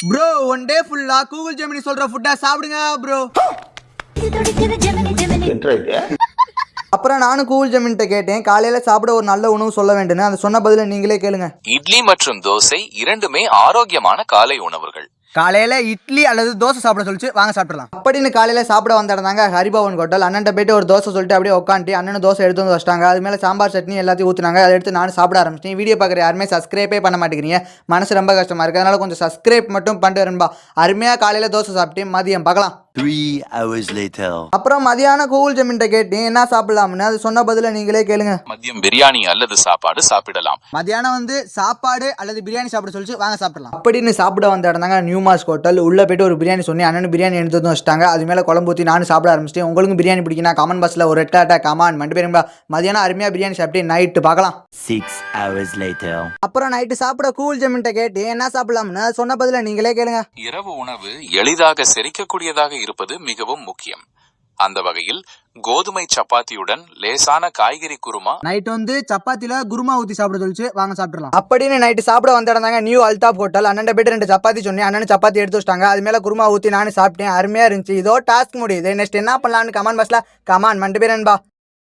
Bro one day ஃபுல்லா Google Gemini சொல்ற ஃபுட்டா சாப்பிடுங்க ப்ரோ. அப்புறம் நானும் கூகுள் ஜெமினிட்ட கேட்டேன், காலையில சாப்பிட ஒரு நல்ல உணவு சொல்ல வேண்டும்னு. அது சொன்ன பதில நீங்களே கேளுங்க. இட்லி மற்றும் தோசை இரண்டுமே ஆரோக்கியமான காலை உணவுகள். காலையில இட்லி அல்லது தோசை சாப்பிட சொல்லிச்சு, வாங்க சாப்பிடலாம் அப்படின்னு காலையில சாப்பிட வந்தாங்க ஹரிபவன் ஹோட்டல். அண்ணன் போயிட்டு ஒரு தோசை சொல்லிட்டு அப்படியே உட்காந்துட்டு அண்ணன் தோசை எடுத்து வந்து வச்சிட்டாங்க. அது மேலே சாம்பார் சட்னி எல்லாத்தையும் ஊற்றினாங்க. அதை எடுத்து நானும் சாப்பிட ஆரம்பிச்சிட்டேன். வீடியோ பார்க்குற யாருமே சப்ஸ்கிரைபே பண்ண மாட்டேங்கிறீங்க, மனசு ரொம்ப கஷ்டமா இருக்கு. அதனால கொஞ்சம் சப்ஸ்கிரைப் மட்டும் பண்ணிட்டு வரேன்பா. அருமையாக காலையில தோசை சாப்பிட்டு மதியம் பார்க்கலாம். 3 hours later. அப்புறம் மதியானம் கூகுள் ஜெமினிட்ட கேட்டேன் என்ன சாப்பிடலாம்னு. அது சொன்ன பதில நீங்களே கேளுங்க. மதியம் பிரியாணி அல்லது சாப்பாடு சாப்பிடலாம். மதியானம் வந்து சாப்பாடு அல்லது பிரியாணி சாப்பிட சொல்லிச்சு, வாங்க சாப்பிடலாம் அப்படின்னு சாப்பிட வந்த இடம்தாங்க நியூ மாஸ்க் ஹோட்டல். உள்ள போயிட்டு ஒரு பிரியாணி சொன்னேன். அண்ணன் பிரியாணி எடுத்து வந்து வச்சிட்டாங்க. அது மேலே குழம்பு ஊற்றி நானும் சாப்பிட ஆரம்பிச்சிட்டேன். உங்களுக்கு பிரியாணி பிடிக்குன்னா கமெண்ட் பாக்ஸில் ஒரு ரெட் கலர்ட்டா கமெண்ட் பண்ணிட்டு போயிருந்தா. மதியானம் அருமையாக பிரியாணி சாப்பிட்டு நைட்டு பார்க்கலாம். 6 hours later. அப்புறம் நைட்டு சாப்பிட கூகுள் ஜெமினிட்ட கேட்டு என்ன சாப்பிடலாம்னு. அது சொன்ன பதில நீங்களே கேளுங்க. இரவு உணவு எளிதாக செரிக்கக்கூடியதாக இருப்பது மிகவும் முக்கியம். அந்த வகையில் கோதுமை சப்பாத்தியுடன் லேசான காய்கறி குருமா. நைட் வந்து சப்பாத்தில குருமா ஊற்றி சாப்பிட சொல்லிச்சு, வாங்க சாப்பிடலாம் அப்படின்னு நைட்டு சாப்பிட வந்த இடம்தாங்க நியூ அல்தாப் ஹோட்டல். அண்ணன் போயிட்டு 2 சப்பாத்தி சொன்னேன். அண்ணன் சப்பாத்தி எடுத்து வச்சிட்டாங்க. அது மேலே குருமா ஊற்றி நானும் சாப்பிட்டேன். அருமையாக இருந்துச்சு. இதோ டாஸ்க் முடியுது. நெக்ஸ்ட் என்ன பண்ணலாம்னு கமெண்ட் பாக்ஸில் கமெண்ட் பண்ணிட்டு போயிருந்தா.